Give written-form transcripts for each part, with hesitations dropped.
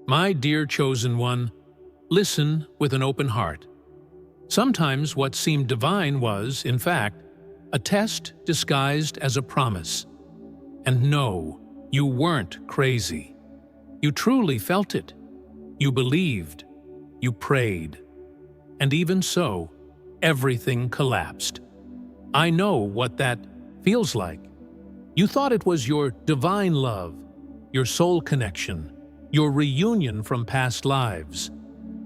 My dear chosen one, listen with an open heart. Sometimes what seemed divine was, in fact, a test disguised as a promise. And no, you weren't crazy. You truly felt it. You believed. You prayed. And even so, everything collapsed. I know what that feels like. You thought it was your divine love, your soul connection, your reunion from past lives.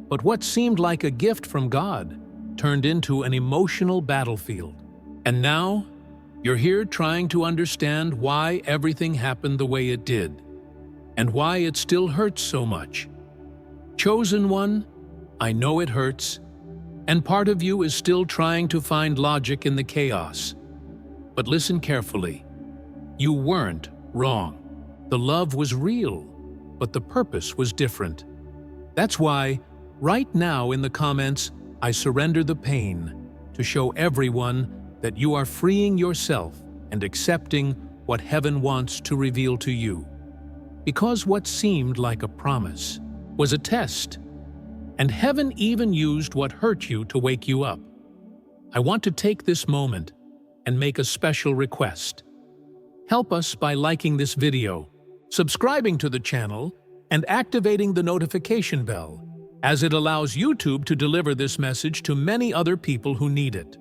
But what seemed like a gift from God turned into an emotional battlefield. And now, you're here trying to understand why everything happened the way it did, and why it still hurts so much. Chosen one, I know it hurts, and part of you is still trying to find logic in the chaos. But listen carefully. You weren't wrong. The love was real, but the purpose was different. That's why, right now in the comments, I surrender the pain to show everyone that you are freeing yourself and accepting what heaven wants to reveal to you. Because what seemed like a promise was a test, and heaven even used what hurt you to wake you up. I want to take this moment and make a special request. Help us by liking this video, subscribing to the channel, and activating the notification bell, as it allows YouTube to deliver this message to many other people who need it.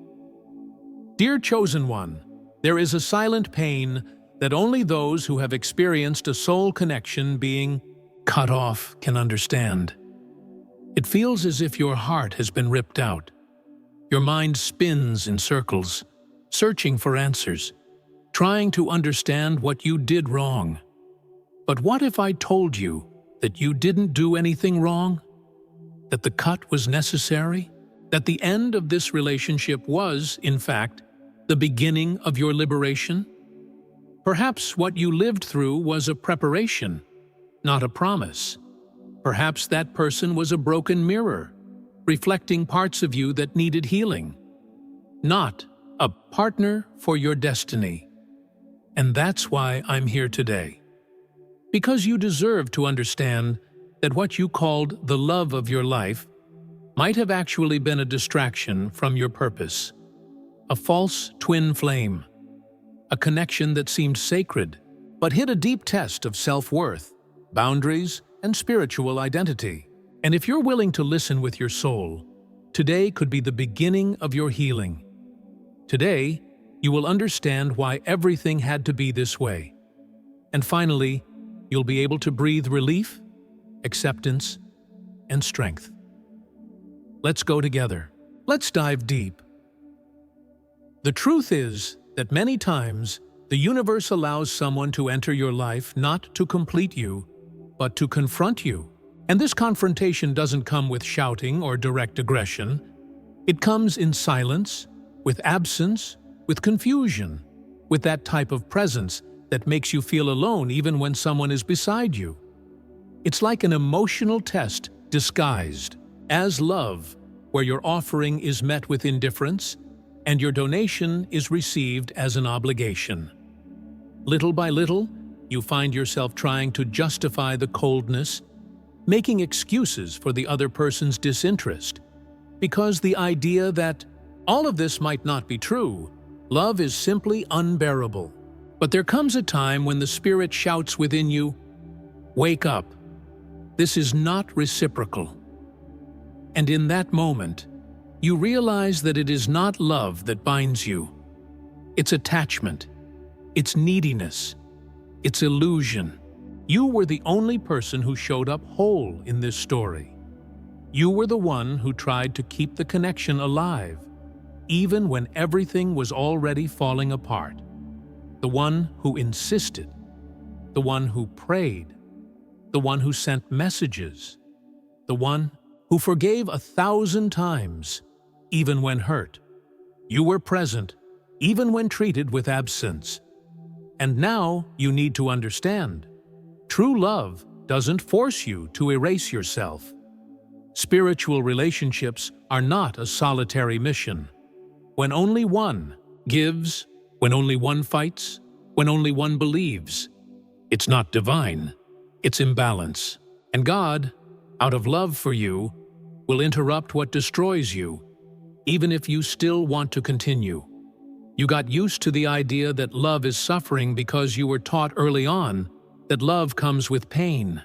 Dear Chosen One, there is a silent pain that only those who have experienced a soul connection being cut off can understand. It feels as if your heart has been ripped out. Your mind spins in circles, searching for answers, trying to understand what you did wrong. But what if I told you that you didn't do anything wrong? That the cut was necessary? That the end of this relationship was, in fact, the beginning of your liberation? Perhaps what you lived through was a preparation, not a promise. Perhaps that person was a broken mirror, reflecting parts of you that needed healing, not a partner for your destiny. And that's why I'm here today. Because you deserve to understand that what you called the love of your life might have actually been a distraction from your purpose, a false twin flame, a connection that seemed sacred but hid a deep test of self-worth, boundaries, and spiritual identity. And if you're willing to listen with your soul, today could be the beginning of your healing. Today, you will understand why everything had to be this way. And finally, you'll be able to breathe relief, acceptance, and strength. Let's go together. Let's dive deep. The truth is that many times, the universe allows someone to enter your life not to complete you, but to confront you. And this confrontation doesn't come with shouting or direct aggression. It comes in silence, with absence, with confusion, with that type of presence that makes you feel alone even when someone is beside you. It's like an emotional test disguised as love, where your offering is met with indifference and your donation is received as an obligation. Little by little, you find yourself trying to justify the coldness, making excuses for the other person's disinterest, because the idea that all of this might not be true, love is simply unbearable. But there comes a time when the Spirit shouts within you, "Wake up. This is not reciprocal." And in that moment, you realize that it is not love that binds you. It's attachment. It's neediness. It's illusion. You were the only person who showed up whole in this story. You were the one who tried to keep the connection alive, even when everything was already falling apart. The one who insisted, the one who prayed, the one who sent messages, the one who forgave 1,000 times, even when hurt. You were present, even when treated with absence. And now you need to understand, true love doesn't force you to erase yourself. Spiritual relationships are not a solitary mission. When only one gives, when only one fights, when only one believes, it's not divine, it's imbalance. And God, out of love for you, will interrupt what destroys you, even if you still want to continue. You got used to the idea that love is suffering because you were taught early on that love comes with pain.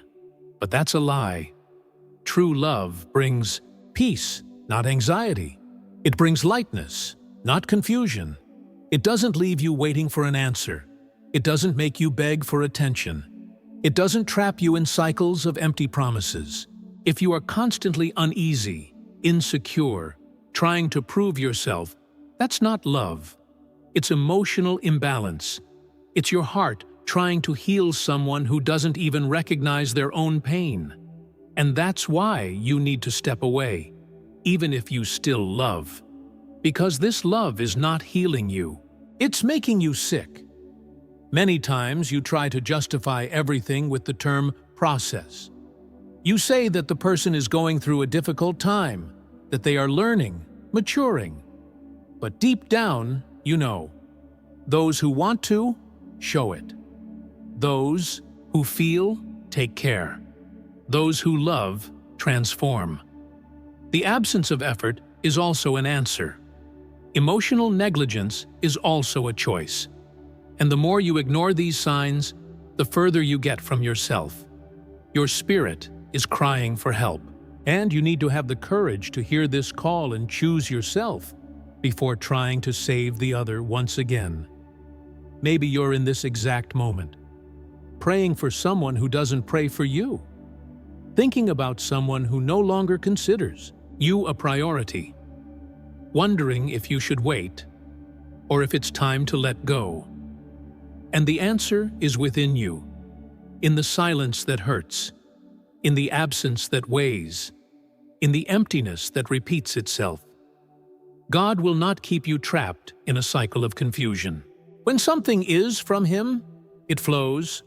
But that's a lie. True love brings peace, not anxiety. It brings lightness, not confusion. It doesn't leave you waiting for an answer. It doesn't make you beg for attention. It doesn't trap you in cycles of empty promises. If you are constantly uneasy, insecure, trying to prove yourself, that's not love. It's emotional imbalance. It's your heart trying to heal someone who doesn't even recognize their own pain. And that's why you need to step away, even if you still love. Because this love is not healing you. It's making you sick. Many times you try to justify everything with the term process. You say that the person is going through a difficult time, that they are learning, maturing. But deep down, you know, those who want to, show it. Those who feel, take care. Those who love, transform. The absence of effort is also an answer. Emotional negligence is also a choice. And the more you ignore these signs, the further you get from yourself. Your spirit is crying for help, and you need to have the courage to hear this call and choose yourself before trying to save the other once again. Maybe you're in this exact moment, praying for someone who doesn't pray for you, thinking about someone who no longer considers you a priority, wondering if you should wait or if it's time to let go. And the answer is within you, in the silence that hurts, in the absence that weighs, in the emptiness that repeats itself. God will not keep you trapped in a cycle of confusion. When something is from Him, it flows.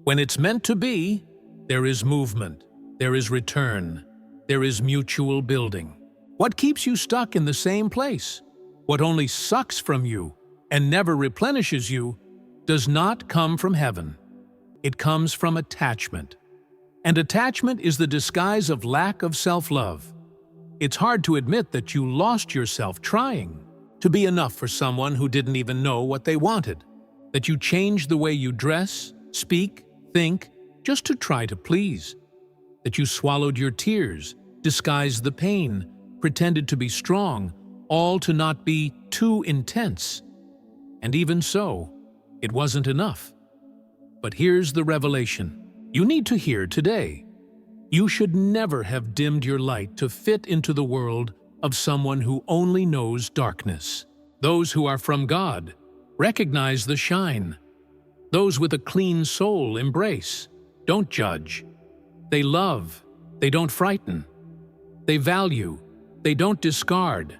When it's meant to be, there is movement, there is return, there is mutual building. What keeps you stuck in the same place? What only sucks from you and never replenishes you does not come from heaven. It comes from attachment. And attachment is the disguise of lack of self-love. It's hard to admit that you lost yourself trying to be enough for someone who didn't even know what they wanted, that you changed the way you dress, speak, think, just to try to please, that you swallowed your tears, disguised the pain, pretended to be strong, all to not be too intense. And even so, it wasn't enough. But here's the revelation you need to hear today. You should never have dimmed your light to fit into the world of someone who only knows darkness. Those who are from God recognize the shine. Those with a clean soul embrace, don't judge. They love, they don't frighten. They value, they don't discard.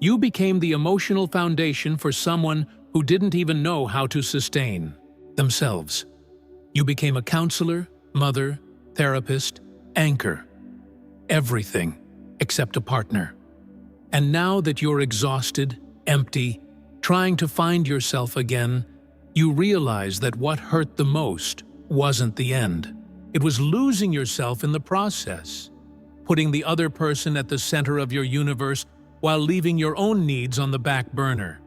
You became the emotional foundation for someone who didn't even know how to sustain themselves. You became a counselor, mother, therapist, anchor. Everything except a partner. And now that you're exhausted, empty, trying to find yourself again, you realize that what hurt the most wasn't the end. It was losing yourself in the process, putting the other person at the center of your universe while leaving your own needs on the back burner.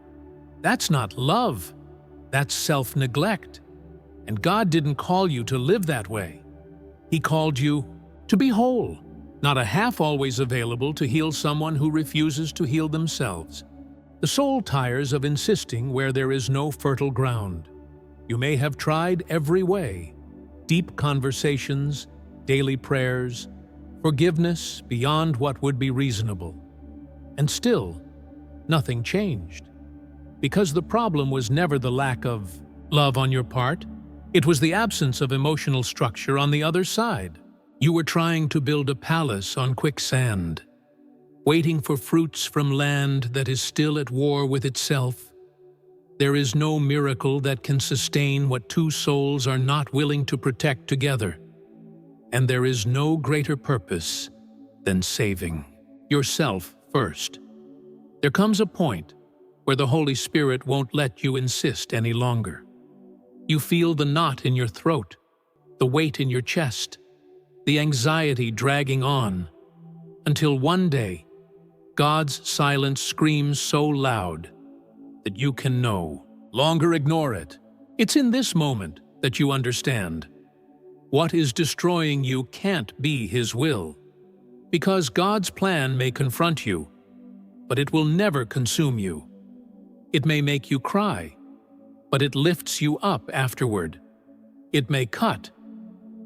That's not love. That's self-neglect. And God didn't call you to live that way. He called you to be whole, not a half always available to heal someone who refuses to heal themselves. The soul tires of insisting where there is no fertile ground. You may have tried every way: deep conversations, daily prayers, forgiveness beyond what would be reasonable. And still, nothing changed. Because the problem was never the lack of love on your part. It was the absence of emotional structure on the other side. You were trying to build a palace on quicksand, waiting for fruits from land that is still at war with itself. There is no miracle that can sustain what two souls are not willing to protect together. And there is no greater purpose than saving yourself first. There comes a point where the Holy Spirit won't let you insist any longer. You feel the knot in your throat, the weight in your chest. the anxiety dragging on, until one day, God's silence screams so loud that you can no longer ignore it. It's in this moment that you understand. What is destroying you can't be His will, because God's plan may confront you, but it will never consume you. It may make you cry, but it lifts you up afterward. It may cut,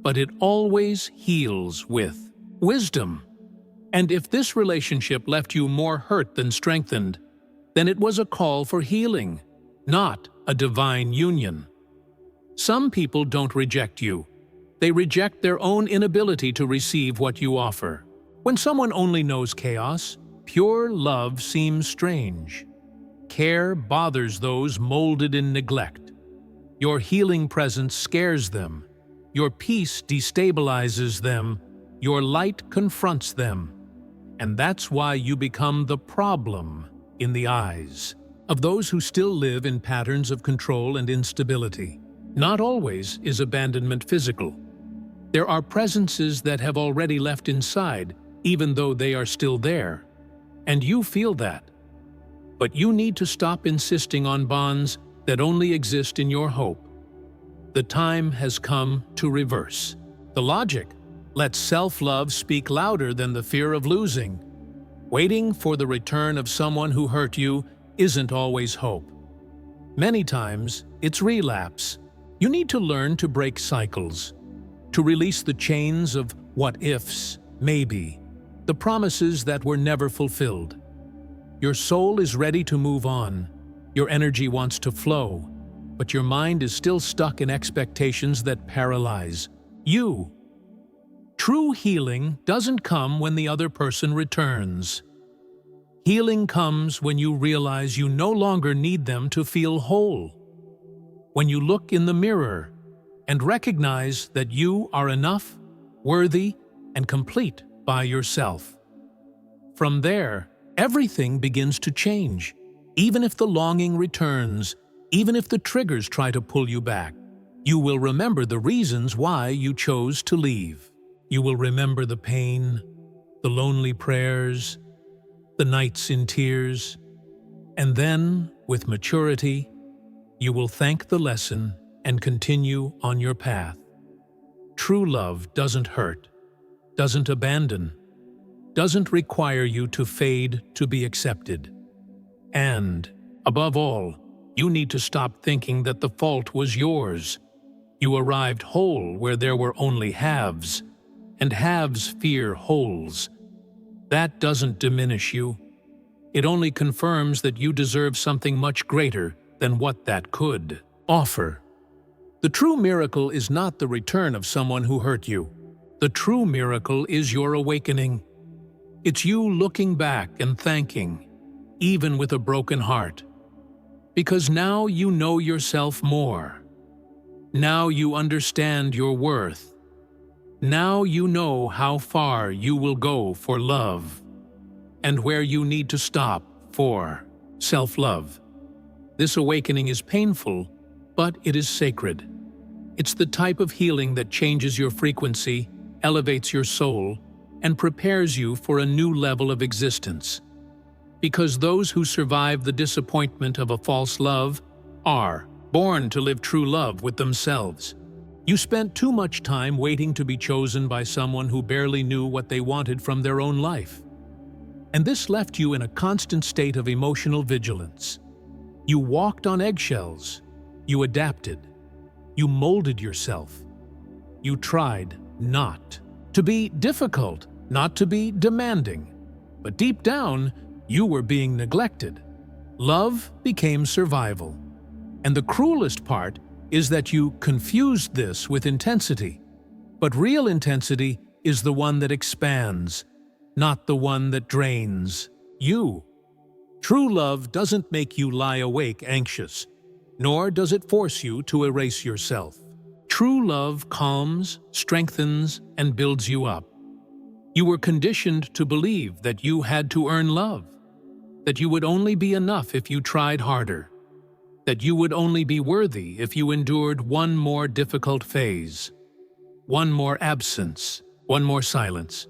but it always heals with wisdom. And if this relationship left you more hurt than strengthened, then it was a call for healing, not a divine union. Some people don't reject you. They reject their own inability to receive what you offer. When someone only knows chaos, pure love seems strange. Care bothers those molded in neglect. Your healing presence scares them. Your peace destabilizes them. Your light confronts them. And that's why you become the problem in the eyes of those who still live in patterns of control and instability. Not always is abandonment physical. There are presences that have already left inside, even though they are still there. And you feel that. But you need to stop insisting on bonds that only exist in your hope. The time has come to reverse the logic. Let self-love speak louder than the fear of losing. Waiting for the return of someone who hurt you isn't always hope. Many times, it's relapse. You need to learn to break cycles, to release the chains of what-ifs, maybe, the promises that were never fulfilled. Your soul is ready to move on. Your energy wants to flow, but your mind is still stuck in expectations that paralyze you. True healing doesn't come when the other person returns. Healing comes when you realize you no longer need them to feel whole. When you look in the mirror and recognize that you are enough, worthy, and complete by yourself. From there, everything begins to change. Even if the longing returns, even if the triggers try to pull you back, you will remember the reasons why you chose to leave. You will remember the pain, the lonely prayers, the nights in tears, and then, with maturity, you will thank the lesson and continue on your path. True love doesn't hurt, doesn't abandon, doesn't require you to fade to be accepted. And, above all, you need to stop thinking that the fault was yours. You arrived whole where there were only halves, and halves fear wholes. That doesn't diminish you. It only confirms that you deserve something much greater than what that could offer. The true miracle is not the return of someone who hurt you. The true miracle is your awakening. It's you looking back and thanking, even with a broken heart. Because now you know yourself more. Now you understand your worth. Now you know how far you will go for love, and where you need to stop for self-love. This awakening is painful, but it is sacred. It's the type of healing that changes your frequency, elevates your soul, and prepares you for a new level of existence. Because those who survive the disappointment of a false love are born to live true love with themselves. You spent too much time waiting to be chosen by someone who barely knew what they wanted from their own life. And this left you in a constant state of emotional vigilance. You walked on eggshells. You adapted. You molded yourself. You tried not to be difficult, not to be demanding. But deep down, you were being neglected. Love became survival. And the cruelest part is that you confused this with intensity. But real intensity is the one that expands, not the one that drains you. True love doesn't make you lie awake anxious, nor does it force you to erase yourself. True love calms, strengthens, and builds you up. You were conditioned to believe that you had to earn love, that you would only be enough if you tried harder, that you would only be worthy if you endured one more difficult phase, one more absence, One more silence.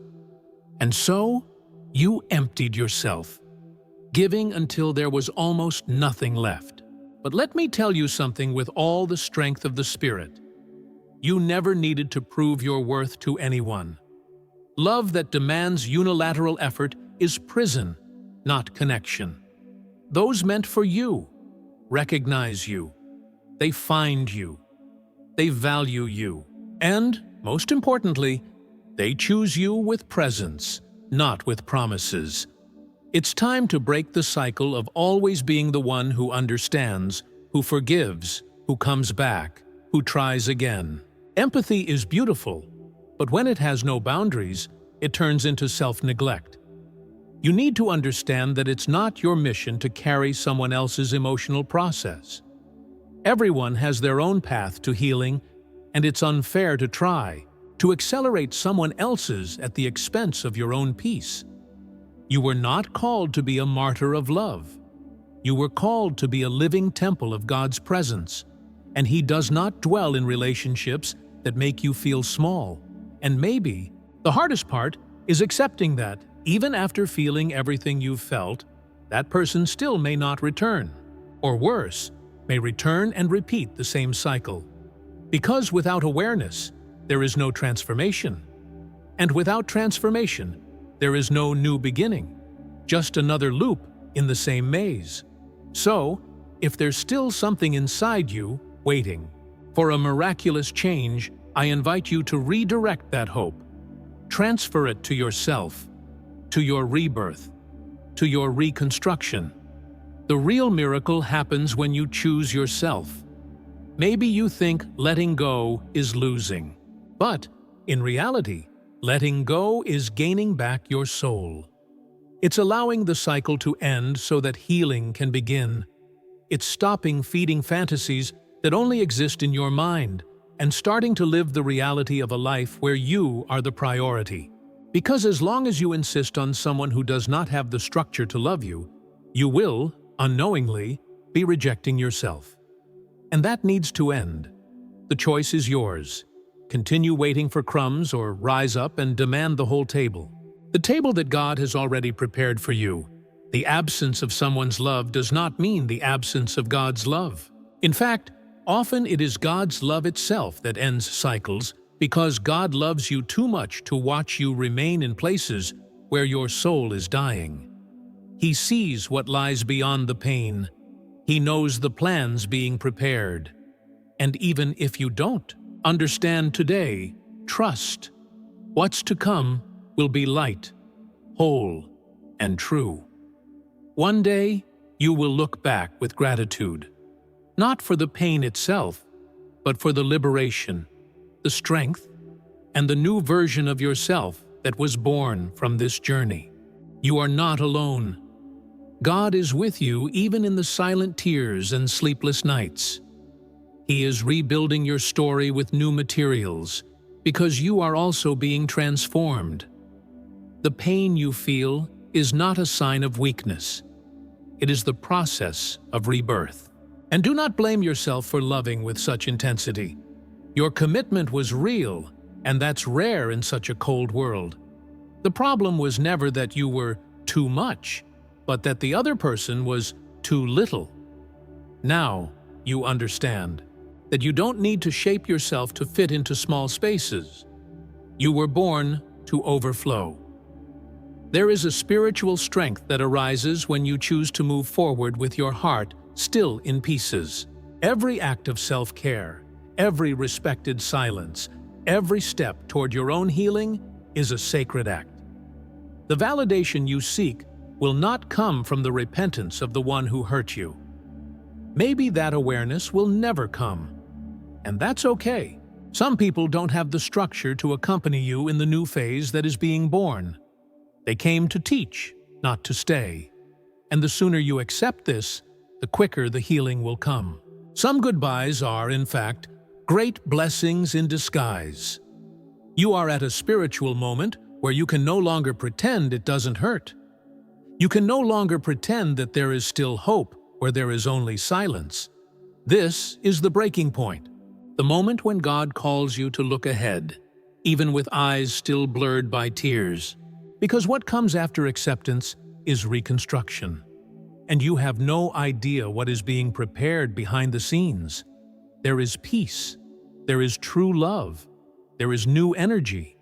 And so, you emptied yourself, giving until there was almost nothing left. But let me tell you something with all the strength of the Spirit. You never needed to prove your worth to anyone. Love that demands unilateral effort is prison, not connection. Those meant for you recognize you. They find you. They value you. And, most importantly, they choose you with presence, not with promises. It's time to break the cycle of always being the one who understands, who forgives, who comes back, who tries again. Empathy is beautiful, but when it has no boundaries, it turns into self-neglect. You need to understand that it's not your mission to carry someone else's emotional process. Everyone has their own path to healing, and it's unfair to try to accelerate someone else's at the expense of your own peace. You were not called to be a martyr of love. You were called to be a living temple of God's presence, and He does not dwell in relationships that make you feel small. And maybe the hardest part is accepting that, even after feeling everything you've felt, that person still may not return. Or worse, may return and repeat the same cycle. Because without awareness, there is no transformation. And without transformation, there is no new beginning, just another loop in the same maze. So, if there's still something inside you waiting for a miraculous change, I invite you to redirect that hope. Transfer it to yourself, to your rebirth, to your reconstruction. The real miracle happens when you choose yourself. Maybe you think letting go is losing, but in reality, letting go is gaining back your soul. It's allowing the cycle to end so that healing can begin. It's stopping feeding fantasies that only exist in your mind and starting to live the reality of a life where you are the priority. Because as long as you insist on someone who does not have the structure to love you, you will, unknowingly, be rejecting yourself. And that needs to end. The choice is yours. Continue waiting for crumbs or rise up and demand the whole table. The table that God has already prepared for you. The absence of someone's love does not mean the absence of God's love. In fact, often it is God's love itself that ends cycles because God loves you too much to watch you remain in places where your soul is dying. He sees what lies beyond the pain. He knows the plans being prepared. And even if you don't understand today, trust. What's to come will be light, whole, and true. One day, you will look back with gratitude, not for the pain itself, but for the liberation, the strength, and the new version of yourself that was born from this journey. You are not alone. God is with you even in the silent tears and sleepless nights. He is rebuilding your story with new materials because you are also being transformed. The pain you feel is not a sign of weakness. It is the process of rebirth. And do not blame yourself for loving with such intensity. Your commitment was real, and that's rare in such a cold world. The problem was never that you were too much, but that the other person was too little. Now you understand that you don't need to shape yourself to fit into small spaces. You were born to overflow. There is a spiritual strength that arises when you choose to move forward with your heart still in pieces. Every act of self-care, every respected silence, every step toward your own healing is a sacred act. The validation you seek will not come from the repentance of the one who hurt you. Maybe that awareness will never come. And that's okay. Some people don't have the structure to accompany you in the new phase that is being born. They came to teach, not to stay. And the sooner you accept this, the quicker the healing will come. Some goodbyes are, in fact, great blessings in disguise. You are at a spiritual moment where you can no longer pretend it doesn't hurt. You can no longer pretend that there is still hope where there is only silence. This is the breaking point, the moment when God calls you to look ahead, even with eyes still blurred by tears. Because what comes after acceptance is reconstruction. And you have no idea what is being prepared behind the scenes. There is peace. There is true love. There is new energy.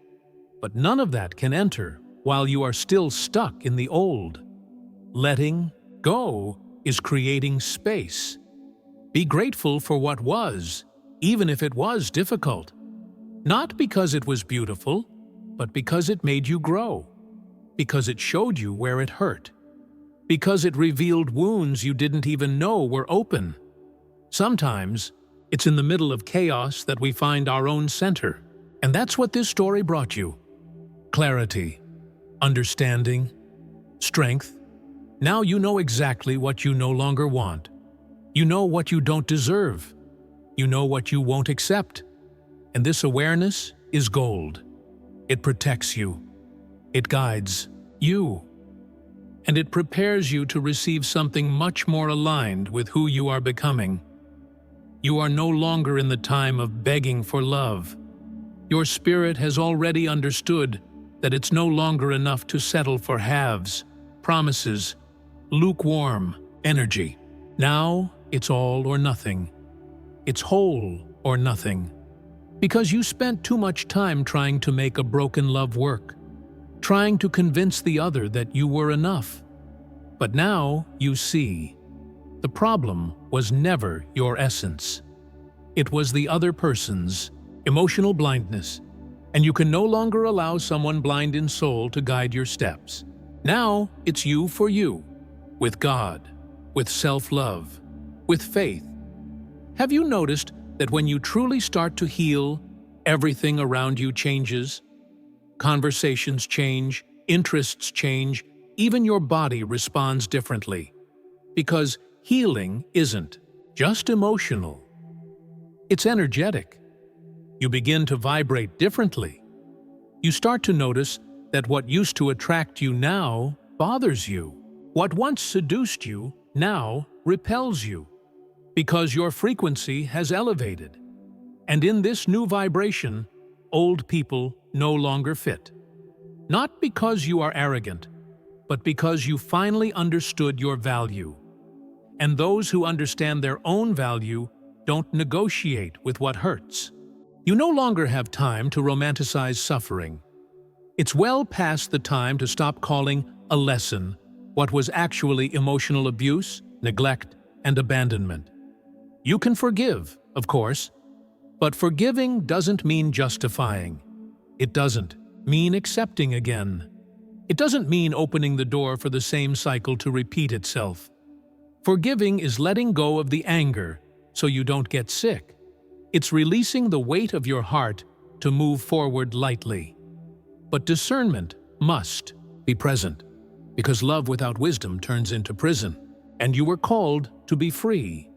But none of that can enter while you are still stuck in the old. Letting go is creating space. Be grateful for what was, even if it was difficult. Not because it was beautiful, but because it made you grow. Because it showed you where it hurt. Because it revealed wounds you didn't even know were open. Sometimes, it's in the middle of chaos that we find our own center. And that's what this story brought you. Clarity, understanding, strength. Now you know exactly what you no longer want. You know what you don't deserve. You know what you won't accept. And this awareness is gold. It protects you. It guides you. And it prepares you to receive something much more aligned with who you are becoming. You are no longer in the time of begging for love. Your spirit has already understood that it's no longer enough to settle for halves, promises, lukewarm energy. Now it's all or nothing. It's whole or nothing. Because you spent too much time trying to make a broken love work, trying to convince the other that you were enough. But now you see, the problem was never your essence. It was the other person's emotional blindness, and you can no longer allow someone blind in soul to guide your steps. Now it's you for you, with God, with self-love, with faith. Have you noticed that when you truly start to heal, everything around you changes? Conversations change, interests change, even your body responds differently. Because healing isn't just emotional. It's energetic. You begin to vibrate differently. You start to notice that what used to attract you now bothers you. What once seduced you now repels you. Because your frequency has elevated. And in this new vibration, old people no longer fit. Not because you are arrogant, but because you finally understood your value. And those who understand their own value don't negotiate with what hurts. You no longer have time to romanticize suffering. It's well past the time to stop calling a lesson what was actually emotional abuse, neglect, and abandonment. You can forgive, of course, but forgiving doesn't mean justifying. It doesn't mean accepting again. It doesn't mean opening the door for the same cycle to repeat itself. Forgiving is letting go of the anger so you don't get sick. It's releasing the weight of your heart to move forward lightly. But discernment must be present, because love without wisdom turns into prison. And you were called to be free,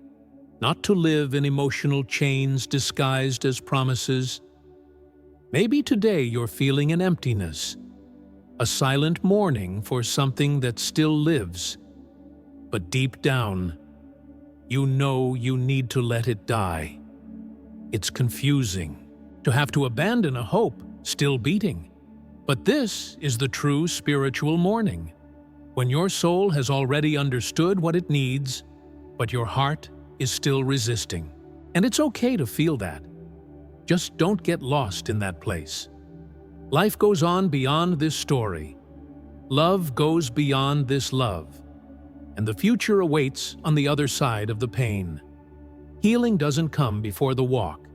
not to live in emotional chains disguised as promises. Maybe today you're feeling an emptiness, a silent mourning for something that still lives. But deep down, you know you need to let it die. It's confusing to have to abandon a hope still beating. But this is the true spiritual mourning, when your soul has already understood what it needs, but your heart is still resisting. And it's okay to feel that. Just don't get lost in that place. Life goes on beyond this story. Love goes beyond this love. And the future awaits on the other side of the pain. Healing doesn't come before the walk.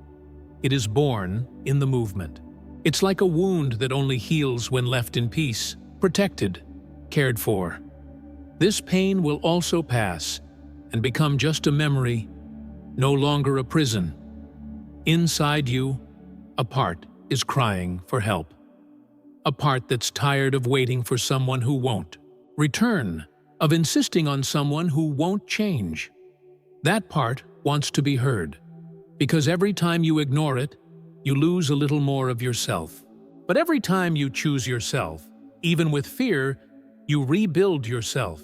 It is born in the movement. It's like a wound that only heals when left in peace, protected, cared for. This pain will also pass and become just a memory, no longer a prison. Inside you, a part is crying for help. A part that's tired of waiting for someone who won't return, of insisting on someone who won't change. That part wants to be heard, because every time you ignore it, you lose a little more of yourself. But every time you choose yourself, even with fear, you rebuild yourself.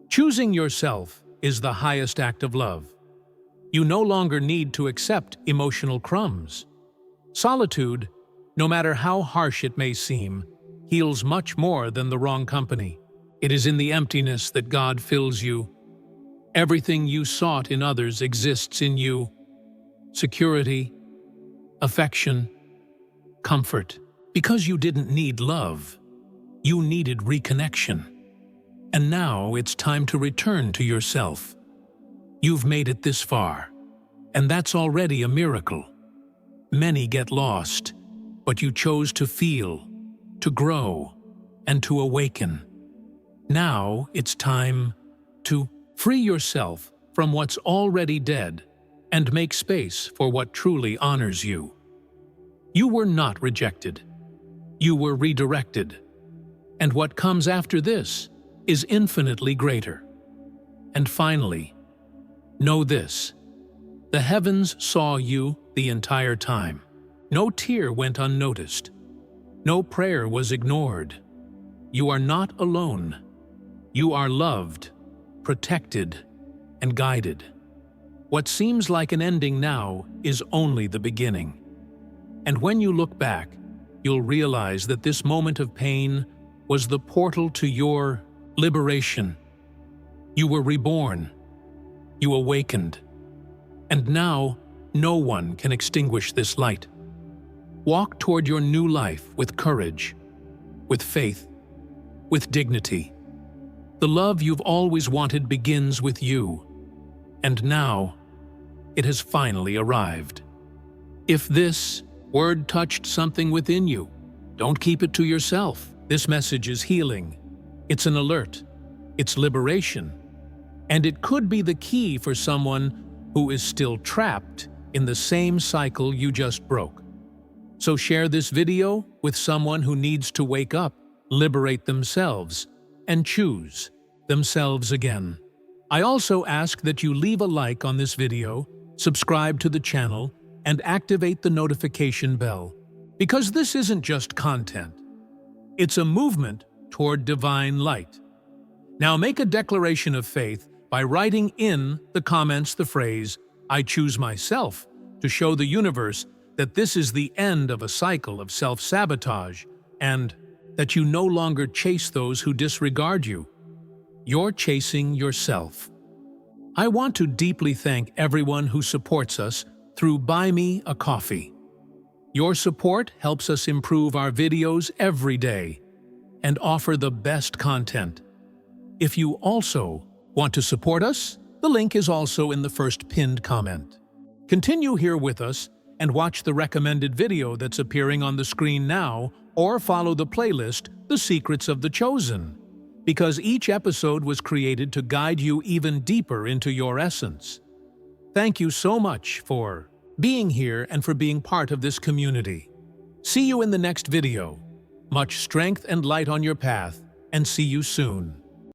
Choosing yourself is the highest act of love. You no longer need to accept emotional crumbs. Solitude no matter how harsh it may seem, heals much more than the wrong company. It is in the emptiness that God fills you. Everything you sought in others exists in you. Security, affection, comfort. Because you didn't need love, you needed reconnection. And now it's time to return to yourself. You've made it this far, and that's already a miracle. Many get lost, but you chose to feel, to grow, and to awaken. Now it's time to free yourself from what's already dead and make space for what truly honors you. You were not rejected. You were redirected. And what comes after this is infinitely greater. And finally, know this: the heavens saw you the entire time. No tear went unnoticed. No prayer was ignored. You are not alone. You are loved, protected, and guided. What seems like an ending now is only the beginning. And when you look back, you'll realize that this moment of pain was the portal to your liberation. You were reborn. You awakened. And now, no one can extinguish this light. Walk toward your new life with courage, with faith, with dignity. The love you've always wanted begins with you. And now, it has finally arrived. If this word touched something within you, don't keep it to yourself. This message is healing. It's an alert. It's liberation. And it could be the key for someone who is still trapped in the same cycle you just broke. So share this video with someone who needs to wake up, liberate themselves, and choose themselves again. I also ask that you leave a like on this video, subscribe to the channel, and activate the notification bell. Because this isn't just content. It's a movement toward divine light. Now make a declaration of faith by writing in the comments the phrase, "I choose myself," to show the universe that this is the end of a cycle of self-sabotage and that you no longer chase those who disregard you. You're chasing yourself. I want to deeply thank everyone who supports us through Buy Me a Coffee. Your support helps us improve our videos every day and offer the best content. If you also want to support us, the link is also in the first pinned comment. Continue here with us and watch the recommended video that's appearing on the screen now, or follow the playlist, The Secrets of the Chosen, because each episode was created to guide you even deeper into your essence. Thank you so much for being here and for being part of this community. See you in the next video. Much strength and light on your path, and see you soon.